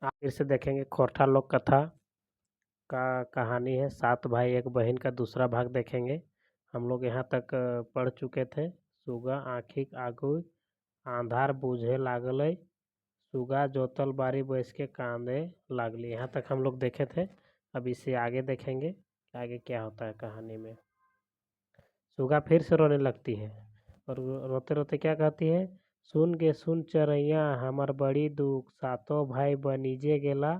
आप फिर से देखेंगे खोरठा लोक कथा का कहानी है 7 भाई एक बहन का दूसरा भाग देखेंगे। हम लोग यहाँ तक पढ़ चुके थे। सुगा आँखिक आगू आंधार बूझे लागल, सुगा जोतल बारी बैस के कांदे लागली। यहाँ तक हम लोग देखे थे। अब इसे आगे देखेंगे कि आगे क्या होता है कहानी में। सुगा फिर से रोने लगती है और रोते रोते क्या कहती है, सुन गे सुन चरैया हमर बड़ी दुख, सातों भाई बनीजे गेला,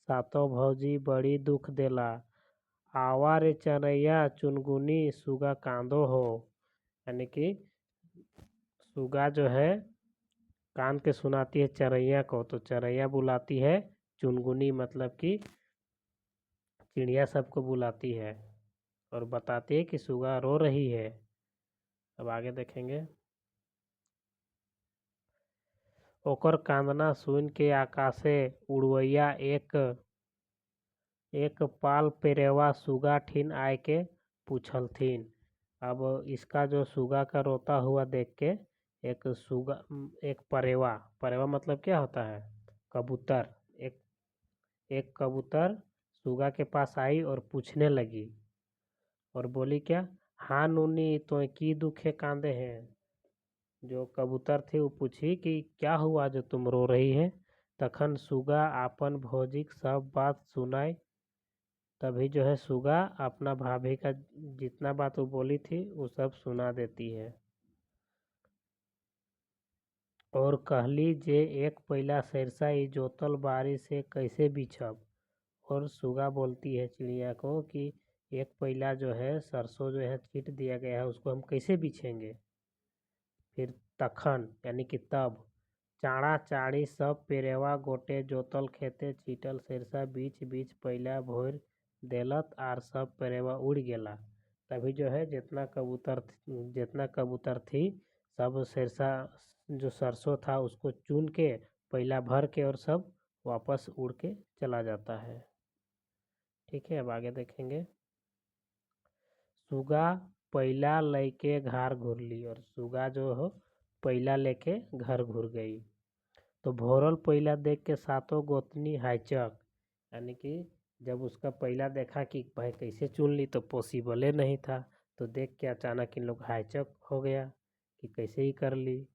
सातों भौजी बड़ी दुख देला, आवा रे चरैया चुनगुनी सुगा कांदो हो। यानी कि सुगा जो है कान के सुनाती है चरैया को, तो चरैया बुलाती है चुनगुनी, मतलब कि चिड़िया सबको बुलाती है और बताती है कि सुगा रो रही है। अब आगे देखेंगे। ओकर कांदना सुन के आकाशे उड़वैया एक पाल पेरेवा सुगा ठिन आए के पूछलथिन। अब इसका जो सुगा का रोता हुआ देख के एक परेवा परेवा मतलब क्या होता है, कबूतर। एक एक कबूतर सुगा के पास आई और पूछने लगी और बोली क्या, हाँ नूनी तो की दुखे कांदे हैं। जो कबूतर थी वो पूछी कि क्या हुआ जो तुम रो रही है। तखन सुगा आपन भौजिक सब बात सुनाई। तभी जो है सुगा अपना भाभी का जितना बात वो बोली थी वो सब सुना देती है और कहली जे एक पहला सरसा ई जोतल बारी से कैसे बिछब। और सुगा बोलती है चिड़िया को कि एक पहला जो है सरसों जो है छीट दिया गया है उसको हम कैसे बिछेंगे। फिर तखन यानी कि तब चाड़ा चाड़ी सब पेरेवा गोटे जोतल खेते छीटल सरसा बीच बीच पहला भोर देलत आर सब पेरेवा उड़ गेला। तभी जो है जितना कबूतर थी सब सरसा जो सरसों था उसको चुन के पहला भर के और सब वापस उड़ के चला जाता है। ठीक है, अब आगे देखेंगे। सुगा पहला लेके घर घुरली, और सुगा जो हो पहला लेके घर घुर गई। तो भोरल पहला देख के सातों गोतनी हाइचक, यानी कि जब उसका पहला देखा कि भाई कैसे चुन ली तो पॉसिबल नहीं था, तो देख के अचानक इन लोग हाइचक हो गया कि कैसे ही कर ली।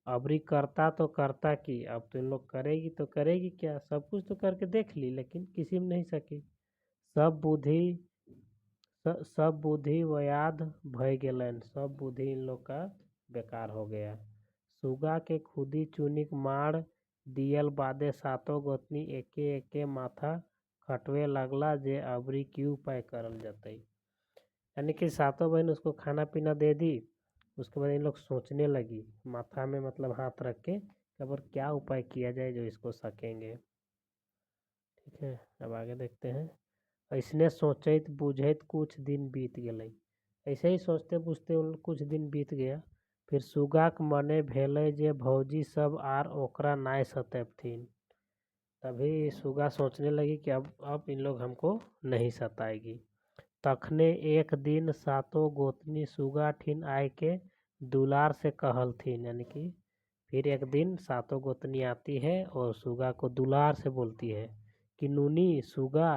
अबरी करता तो करता कि अब तो इन लोग करेगी तो करेगी क्या, सब कुछ तो करके देख ली लेकिन किसी में नहीं सकी। सब बुद्धि सब बुद्धि व्याध भय गेलन, सब बुद्धि इन लोग का बेकार हो गया। सुगा के खुदी चुनिक मार दियल बादे सातों गोतनी एके एके माथा खटवे लगला जे अबरी की उपाय करल जतई। यानी कि सातों बहन उसको खाना पीना दे दी। उसके बाद इन लोग सोचने लगी माथा में मतलब हाथ रख के अब और क्या उपाय किया जाए जो इसको सकेंगे। ठीक है, अब आगे देखते हैं। ऐसने सोचत बुझत कुछ दिन बीत गए। ऐसे ही सोचते बुझते उन कुछ दिन बीत गया। फिर सुगाक मने भेलै जे भौजी सब आर ओकरा नाय सतेबथिन। तभी सुगा सोचने लगी कि अब इन लोग हमको नहीं सताएगी। तखने एक दिन सातों गोतनी सुगा ठिन आए के दुलार से कहलथिन, यानी कि फिर एक दिन सातों गोतनी आती है और सुगा को दुलार से बोलती है कि नूनी सुगा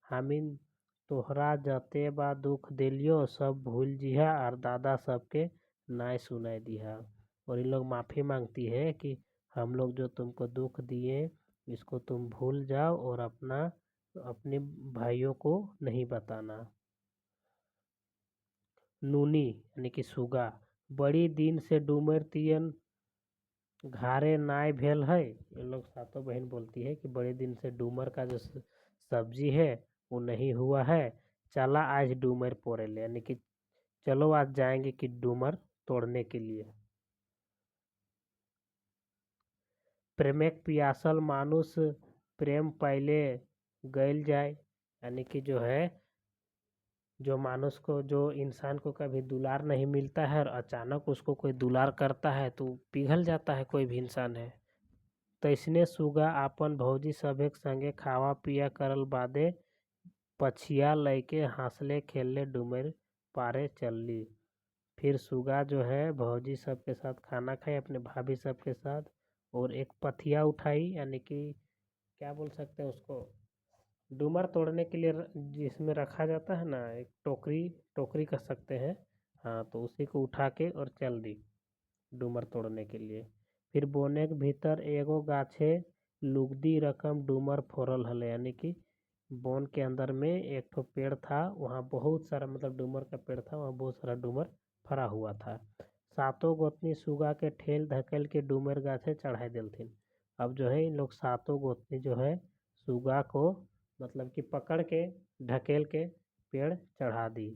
हमिन तोहरा जते बा दुख दिलियो सब भूल जिहा और दादा सबके नाय सुनाई दिहा। और इन लोग माफ़ी मांगती है कि हम लोग जो तुमको दुख दिए इसको तुम भूल जाओ और अपने भाइयों को नहीं बताना। नूनी यानी कि सुगा बड़ी दिन से डूमर तियन घारे नाय भेल है। ये लोग सातों बहन बोलती है कि बड़े दिन से डूमर का जो सब्जी है वो नहीं हुआ है, चला आज डूमर पोड़े ले, यानी कि चलो आज जाएंगे कि डूमर तोड़ने के लिए। प्रेमेक पियासल मानुष प्रेम पहले गैल जाए, यानी कि जो है जो मानुष को जो इंसान को कभी दुलार नहीं मिलता है और अचानक उसको कोई दुलार करता है तो पिघल जाता है, कोई भी इंसान है। तैसने सुगा आपन भौजी सभेक संगे खावा पिया करल बादे पछिया लैके हंसले खेलले डूमर पारे चलली। फिर सुगा जो है भौजी सबके साथ खाना खाई अपने भाभी सबके साथ और एक पथिया उठाई, यानी कि क्या बोल सकते हैं उसको, डूमर तोड़ने के लिए जिसमें रखा जाता है ना, एक टोकरी, टोकरी कह सकते हैं। हाँ, तो उसी को उठा के और चल दी डूमर तोड़ने के लिए। फिर बोने के भीतर एगो गाछे लुगदी रकम डूमर फोड़ल हले, यानी कि बोन के अंदर में एक ठो पेड़ था, वहाँ बहुत सारा मतलब डूमर का पेड़ था, वहाँ बहुत सारा डूमर फरा हुआ था। सातों गोतनी सुगा के ठेल धकेल के डूमर गाछे चढ़ाई देलथिन। अब जो है इन लोग सातों गोतनी जो है सुगा को मतलब कि पकड़ के ढकेल के पेड़ चढ़ा दी।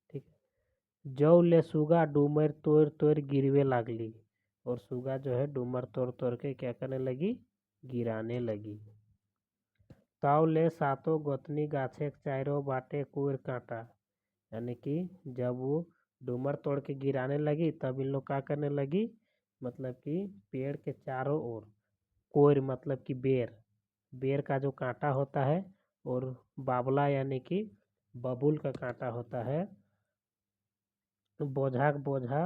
ठीक है। जौ ले सुगा डूमर तोड़ तोड़ गिरवे लागली, और सुगा जो है डूमर तोड़ तोड़ के क्या करने लगी, गिराने लगी। ताव ले सातों गोतनी गाछे के चारों बाटे कोर कांटा, यानी कि जब वो डूमर तोड़ के गिराने लगी तब इन लोग क्या करने लगी, मतलब कि पेड़ के चारों ओर कोर मतलब कि बेर, बेर का जो कांटा होता है, और बाबला यानी कि बबूल का कांटा होता है, बोझा के बोझा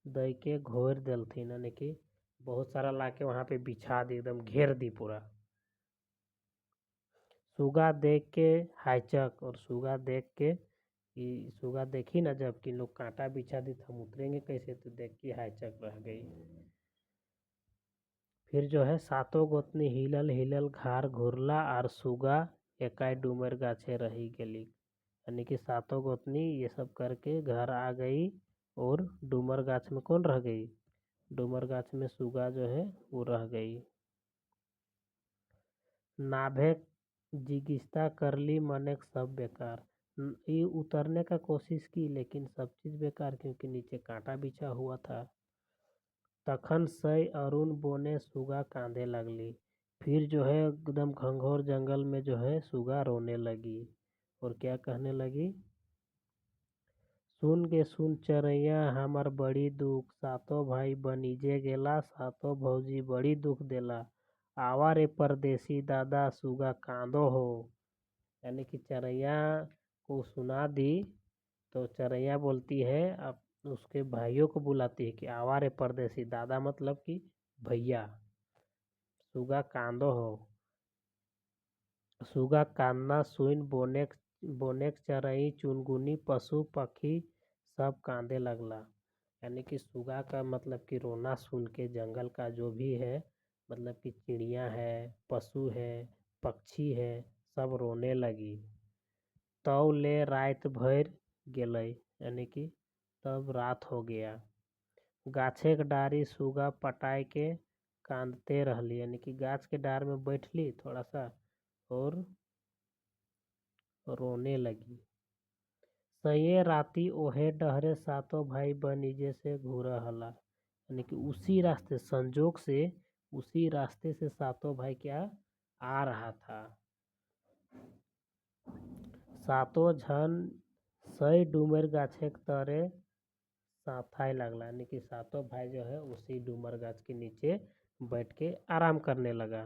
दई के घोर देलथिन, यानी कि बहुत सारा लाके वहाँ पे बिछा दी, एकदम घेर दी पूरा। सुगा देख के हाइचक, और सुगा देख के कि सुगा देखी ना जब कि लोग कांटा बिछा दी तो हम उतरेंगे कैसे, तो देख के हाइचक रह गई। फिर जो है सातों गोतनी हिलल हिलल घार घुरला और सुगा एकाई डूमर गाछे रही गेली, यानी कि सातों गोतनी ये सब करके घर आ गई, और डूमर गाछ में कौन रह गई, डूमर गाछ में सुगा जो है वो रह गई। नाभे जिगिस्ता कर ली मने सब बेकार, ये उतरने का कोशिश की लेकिन सब चीज़ बेकार, क्योंकि नीचे कांटा बिछा हुआ था। तखन सई अरुण बोने सुगा कांदे लगली, फिर जो है एकदम घंघोर जंगल में जो है सुगा रोने लगी, और क्या कहने लगी, सुन गे सुन चरैया हमर बड़ी दुख, सातों भाई बनीजे गेला, सातों भौजी बड़ी दुख देला, आवा रे परदेसी दादा सुगा कांदो हो। यानी कि चरैया को सुना दी, तो चरैया बोलती है, अब उसके भाइयों को बुलाती है कि आवा रे परदेसी, दादा मतलब कि भैया, सुगा कांदो हो। सुगा कांदना सुन बोनेक चरई चुनगुनी पशु पक्षी सब कांदे लगला, यानी कि सुगा का मतलब कि रोना सुन के जंगल का जो भी है, मतलब कि चिड़िया है, पशु है, पक्षी है, सब रोने लगी। तव ले रात भर गेलै, यानी कि तब रात हो गया। गाछे के डारी सुगा पटाए के कांदते रहली, यानी कि गाछ के डार में बैठली थोड़ा सा और रोने लगी। सये राती ओहे डहरे सातों भाई बनीजे से घूरा हला, यानी कि उसी रास्ते संजोग से उसी रास्ते से सातों भाई क्या आ रहा था। सातों झन सई डूमर गाछे के तरे साथाई लगला, यानी कि सातों भाई जो है उसी डूमर गाछ के नीचे बैठ के आराम करने लगा।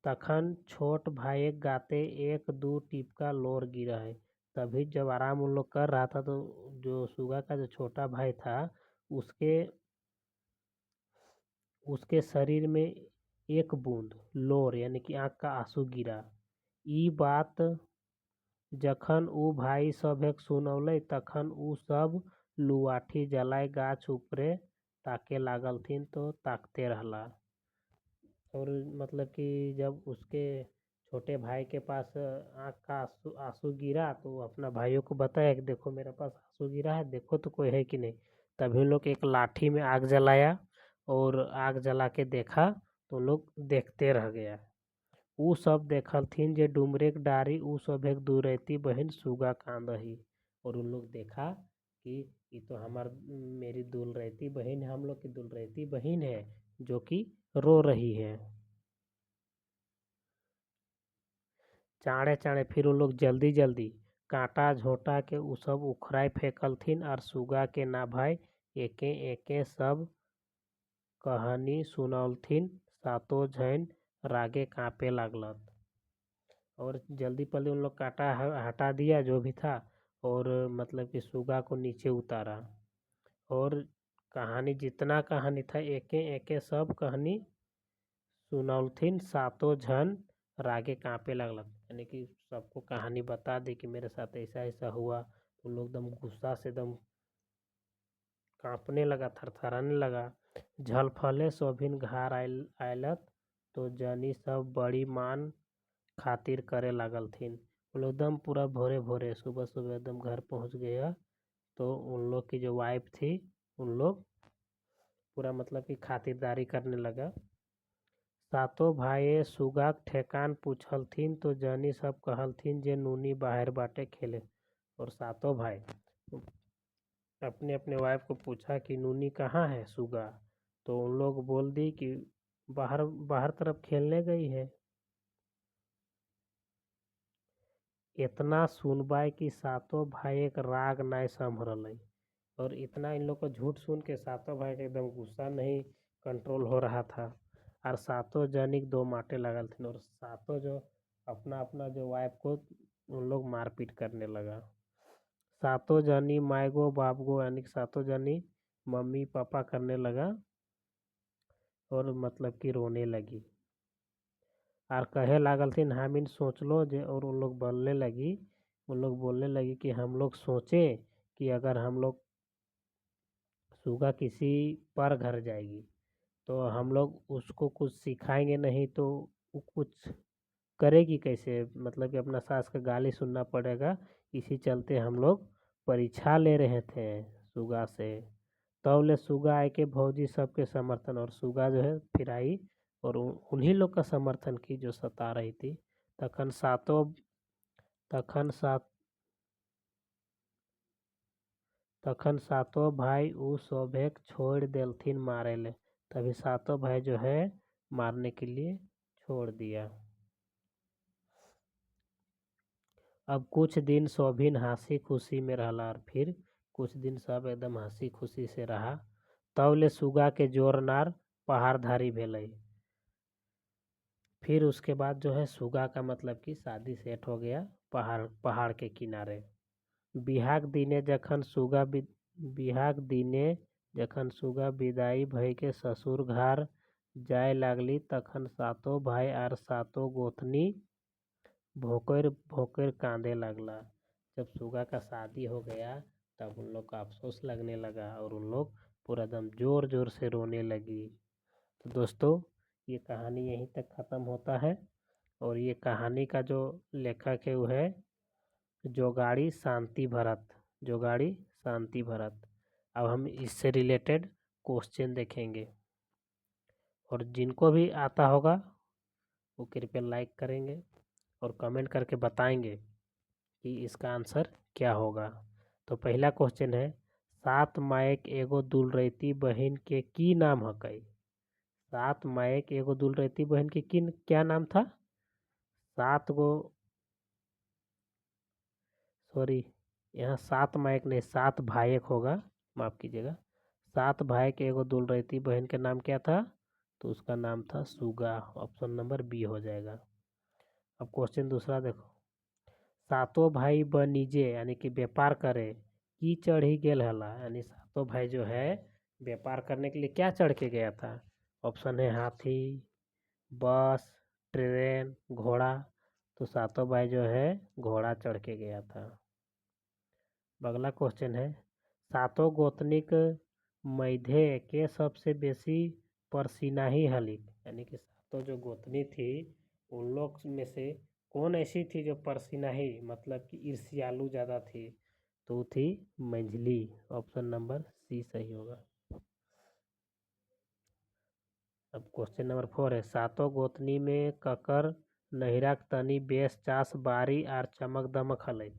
तखन छोट भाई गाते एक दो टिपका लोर गिरा है, तभी जब आराम उन लोग कर रहा था तो जो सुगा का जो छोटा भाई था उसके उसके शरीर में एक बूंद लोर यानी कि आँख का आंसू गिरा। ई बात जखन ऊ भाई सभेक सुनौले तखन ऊ सब लुआठी जलाय गाछ ऊपरे ताके लागलथिन, तो ताकते रहला। और मतलब कि जब उसके छोटे भाई के पास आँख का आंसू आंसू गिरा तो वो अपना भाइयों को बताया कि देखो मेरे पास आंसू गिरा है, देखो तो कोई है कि नहीं। तभी उन लोग एक लाठी में आग जलाया, और आग जला के देखा तो लोग देखते रह गया। ऊ सब देखलथिन जे डुमरेक डारी ऊ सब एक दूरैती बहन सुगा कांदही, और उन लोग देखा कि ये तो हमार मेरी दुलरैती बहन है, हम लोग की दुलरैती बहन है जो कि रो रही है। चाँड़े चाँड़े फिर उन लोग जल्दी जल्दी कांटा झोटा के उ सब उखड़ाई फेंकलथिन, और सुगा के ना भाई एके एके सब कहानी सुनौलथिन। सातों झन रागे कांपे लागलत, और जल्दी पल्दी उन लोग कांटा हटा दिया जो भी था, और मतलब कि सुगा को नीचे उतारा, और कहानी जितना कहानी था एके एके सब कहानी सुनौलथिन सातो झन रागे कांपे लगलक, यानी कि सबको कहानी बता दी कि मेरे साथ ऐसा ऐसा हुआ। उन लोग एकदम गुस्सा से एकदम कांपने लगा, थरथराने लगा। झल फले सोभिन घर आयलत तो जनी सब बड़ी मान खातिर करे लागल थीन। वो लोग एकदम पूरा भोरे भोरे सुबह सुबह एकदम घर पहुंच गया। तो उन लोग की जो वाइफ थी उन लोग पूरा मतलब कि खातिरदारी करने लगा। सातो भाई सुगाक ठेकान पूछलथिन तो जनी सब कहलथिन जे नूनी बाहर बाटे खेले। और सातों भाई अपने अपने वाइफ को पूछा कि नूनी कहाँ है सुगा। तो उन लोग बोल दी कि बाहर बाहर तरफ खेलने गई है। इतना सुनबाई कि सातों भाई एक राग नाय संभरल। और इतना इन लोग को झूठ सुन के सातों भाई के एकदम गुस्सा नहीं कंट्रोल हो रहा था। और सातों जनिक दो माटे लगल थे और सातों जो अपना अपना जो वाइफ को उन लोग मारपीट करने लगा। सातों जनी मायगो बापगो यानी कि सातों जनी मम्मी पापा करने लगा और मतलब कि रोने लगी। और कहे लागल थी हमिन सोच लो जे। और उन लोग बोलने लगी कि हम लोग सोचे कि अगर हम लोग सुगा किसी पर घर जाएगी तो हम लोग उसको कुछ सिखाएंगे नहीं तो वो कुछ करेगी कैसे, मतलब कि अपना सास का गाली सुनना पड़ेगा। इसी चलते हम लोग परीक्षा ले रहे थे सुगा से। तब ले सुगा आए के भौजी सबके समर्थन और सुगा जो है फिर आई और उन्हीं लोग का समर्थन की जो सता रही थी। तखन सातों तखन सात तखन सातों भाई उ शोभेक छोड़ देलथिन मारे ले। तभी सातों भाई जो है मारने के लिए छोड़ दिया। अब कुछ दिन शोभिन हंसी खुशी में रहला और फिर कुछ दिन सब एकदम हंसी खुशी से रहा। तब ले सुगा के जोरनार पहाड़धारी भेलै। फिर उसके बाद जो है सुगा का मतलब कि शादी सेट हो गया पहाड़ के किनारे। बिहाक दिने जखन सुगा विदाई भई के ससुर घर जाय लागली तखन सातों भाई आर सातों गोतनी भोकर भोकर कांदे लगला। जब सुगा का शादी हो गया तब उन लोग का अफसोस लगने लगा और उन लोग पूरा दम जोर जोर से रोने लगी। तो दोस्तों ये कहानी यहीं तक ख़त्म होता है। और ये कहानी का जो लेखक है वो है जोगाड़ी शांति भरत। अब हम इससे रिलेटेड क्वेश्चन देखेंगे और जिनको भी आता होगा वो कृपया लाइक करेंगे और कमेंट करके बताएंगे कि इसका आंसर क्या होगा। तो पहला क्वेश्चन है सात मायक एगो दुल रहती बहन के की नाम हकई। सात मायक एगो दुल रहती बहन के क्या नाम था। सात गो सॉरी यहाँ सात मायक नहीं सात भायक होगा, माफ़ कीजिएगा। सात भाई के एगो दुल रहती बहन के नाम क्या था, तो उसका नाम था सुगा। ऑप्शन नंबर बी हो जाएगा। अब क्वेश्चन दूसरा देखो। सातों भाई बनिजे यानी कि व्यापार करे की चढ़ी गेल हला, यानी सातों भाई जो है व्यापार करने के लिए क्या चढ़ के गया था। ऑप्शन है हाथी, बस, ट्रेन, घोड़ा। तो सातों भाई जो है घोड़ा चढ़ के गया था। अगला क्वेश्चन है सातों गोतनिक मध्य के सबसे बेसी परसिनाही हलिक, यानी कि सातों जो गोतनी थी उन लोग में से कौन ऐसी थी जो परसिनाही मतलब कि ईर्ष्यालु ज़्यादा थी, तो वो थी मंझली। ऑप्शन नंबर सी सही होगा। अब क्वेश्चन नंबर 4 है सातों गोतनी में ककर नहिरा तनी बेस चास बारी आर चमक दमक हलै।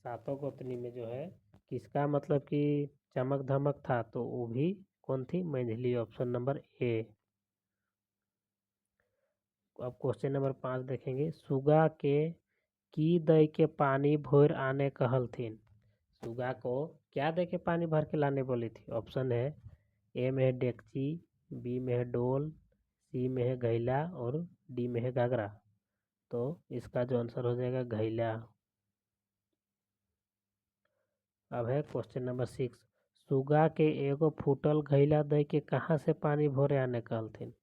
सातों गोतनी में जो है किसका मतलब कि चमक धमक था, तो वो भी कौन थी, मंझली। Option number A. अब क्वेश्चन नंबर 5 देखेंगे सुगा के की दई के पानी भोर आने कहलथिन। सुगा को क्या दे के पानी भर के लाने बोली थी। ऑप्शन है ए में है डेकची, बी में है डोल, सी में है घैला और डी में है घाघरा। तो इसका जो आंसर हो जाएगा घैला। अब है क्वेश्चन नंबर 6 सुगा के एगो फूटल घैला दे के कहाँ से पानी भोरे आने कहलथिन।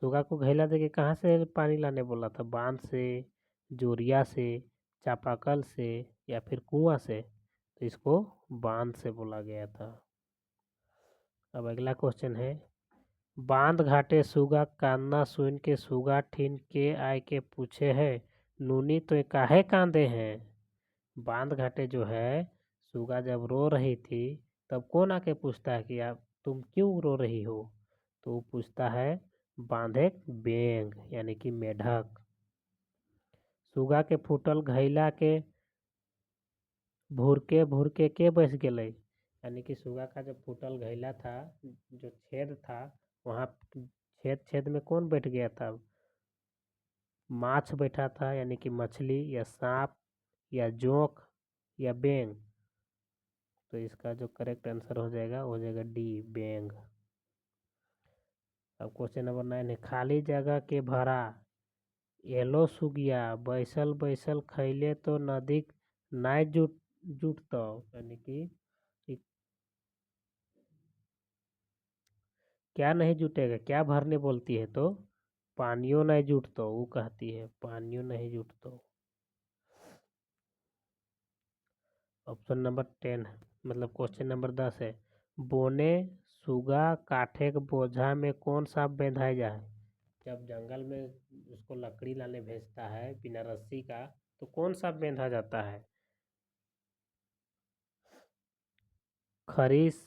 सुगा को घैला देके कहाँ से पानी लाने बोला था? बांध से, जोरिया से, चापाकल से या फिर कुआं से? तो इसको बांध से बोला गया था। अब अगला क्वेश्चन है, बांध घाटे सुगा कांदना सुन के सुगा ठीन के आय के पूछे है, नूनी तो काहे कांदे हैं? बांध घाटे जो है सुगा जब रो रही थी तब कौन आके पूछता है कि आप तुम क्यों रो रही हो? तो वो पूछता है बांधे बेंग यानी कि मेढक। सुगा के फूटल घैला के भूरके के बच गए? यानी कि सुगा का जो फूटल घैला था, जो छेद था, वहाँ छेद छेद में कौन बैठ गया था? माछ बैठा था यानी कि मछली, या सांप, या जोंक, या बेंग? तो इसका जो करेक्ट आंसर हो जाएगा वो हो जाएगा डी, बेंग। अब क्वेश्चन नंबर 9 है, खाली जगह के भरा एलो सुगिया बैसल बैसल खैले तो नदी नाय जुटतो। यानी कि क्या नहीं जुटेगा, क्या भरने बोलती है? तो पानियों नहीं जुटतो, वो कहती है पानियों नहीं जुटतो। ऑप्शन नंबर 10 मतलब क्वेश्चन नंबर 10 है, बोने सुगा काठे के बोझा में कौन सा बेंधाई जाए? जब जंगल में उसको लकड़ी लाने भेजता है बिना रस्सी का, तो कौन सा बेंधा जाता है? खरीस,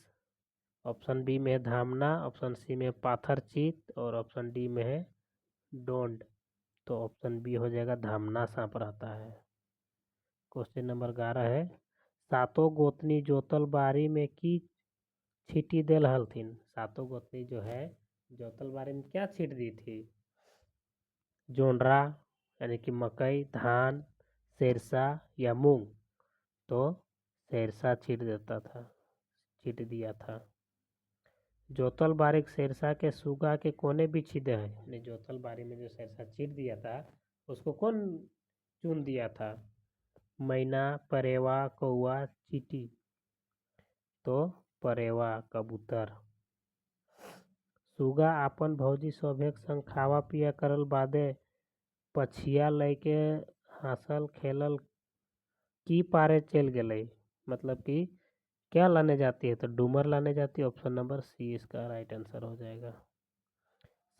ऑप्शन बी में है धामना, ऑप्शन सी में पाथर चीत और ऑप्शन डी में है डोंड। तो ऑप्शन बी हो जाएगा धामना सांप रहता है। क्वेश्चन नंबर 11 है, सातों गोतनी जोतल बारी में की छीटी देल हलथिन? सातों गोतनी जो है जोतल बारी में क्या छीट दी थी? जोंडरा यानी कि मकई, धान, सेरसा या मूंग? तो सेरसा छीट दिया था। जोतल बारी सेरसा के सुगा के कोने भी छीदे है, यानी जोतल बारी में जो सेरसा छीट दिया था उसको कौन चुन दिया था? मैना, परेवा, कौआ, चीटी? तो परेवा, कबूतर। सुगा आपन भौजी सभे के संग खावा पिया करल बादे पछिया लैके हंसल खेलल की पारे चल गए? मतलब कि क्या लाने जाती है? तो डूमर लाने जाती है। ऑप्शन नंबर सी इसका राइट आंसर हो जाएगा।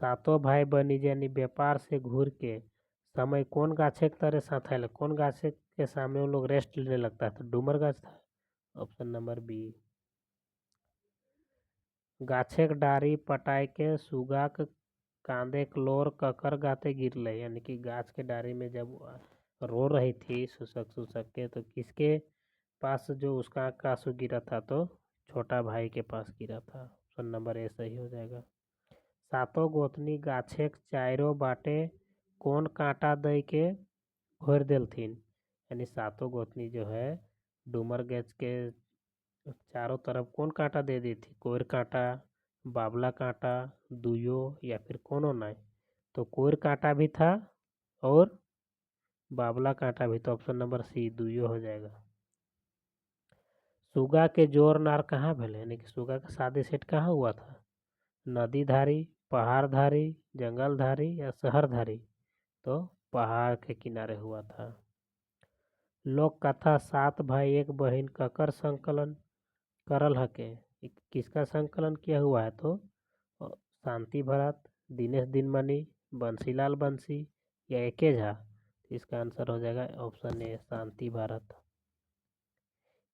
सातों भाई बनी यानी व्यापार से घूर के समय कौन गाछे के तरह साथ है? कौन गाछे के सामने वो लोग रेस्ट लेने लगता है? तो डूमर गाछ था। Option number B. गाछे के डारी पटाए के सुगा के कांदे क्लोर ककर गाते गिरले? यानी कि गाछ के डारी में जब रो रही थी सुसक सुसक के, तो किसके पास जो उसका आंसू गिरा था? तो छोटा भाई के पास गिरा था। ऑप्शन नंबर ए सही हो जाएगा। सातों गोतनी गाछे के चारों बाटे कौन कांटा दे के घोर देलथिन? यानी सातों गोतनी जो है डूमर गाछ के चारों तरफ कौन कांटा दे दी थी? कोयर कांटा, बाबला कांटा, दुयो या फिर कोनो नहीं? तो कोयर कांटा भी था और बाबला कांटा भी। तो ऑप्शन नंबर सी दुयो हो जाएगा। सुगा के जोर नार कहाँ भेले? यानी कि सुगा का शादी सेट कहाँ हुआ था? नदी धारी, पहाड़ धारी, जंगल धारी या शहर धारी? तो पहाड़ के किनारे हुआ था। लोक कथा सात भाई एक बहन ककर संकलन करल हके? किसका संकलन किया हुआ है? तो शांति भरत, दिनेश दिनमणि, बंसीलाल बंसी या एके झा? इसका आंसर हो जाएगा ऑप्शन ए शांति भारत।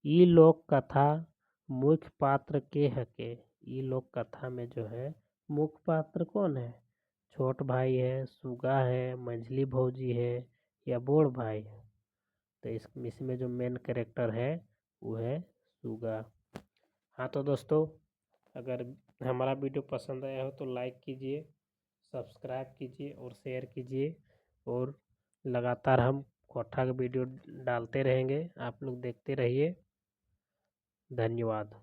ई लोक कथा मुख्य पात्र के हके? ई लोक कथा में जो है मुख्य पात्र कौन है? छोट भाई है, सुगा है, मंझली भौजी है या बोड़ भाई है? तो इसमें जो मेन कैरेक्टर है वो है सुगा। हाँ तो दोस्तों, अगर हमारा वीडियो पसंद आया हो तो लाइक कीजिए, सब्सक्राइब कीजिए और शेयर कीजिए। और लगातार हम कोठा का वीडियो डालते रहेंगे, आप लोग देखते रहिए। धन्यवाद।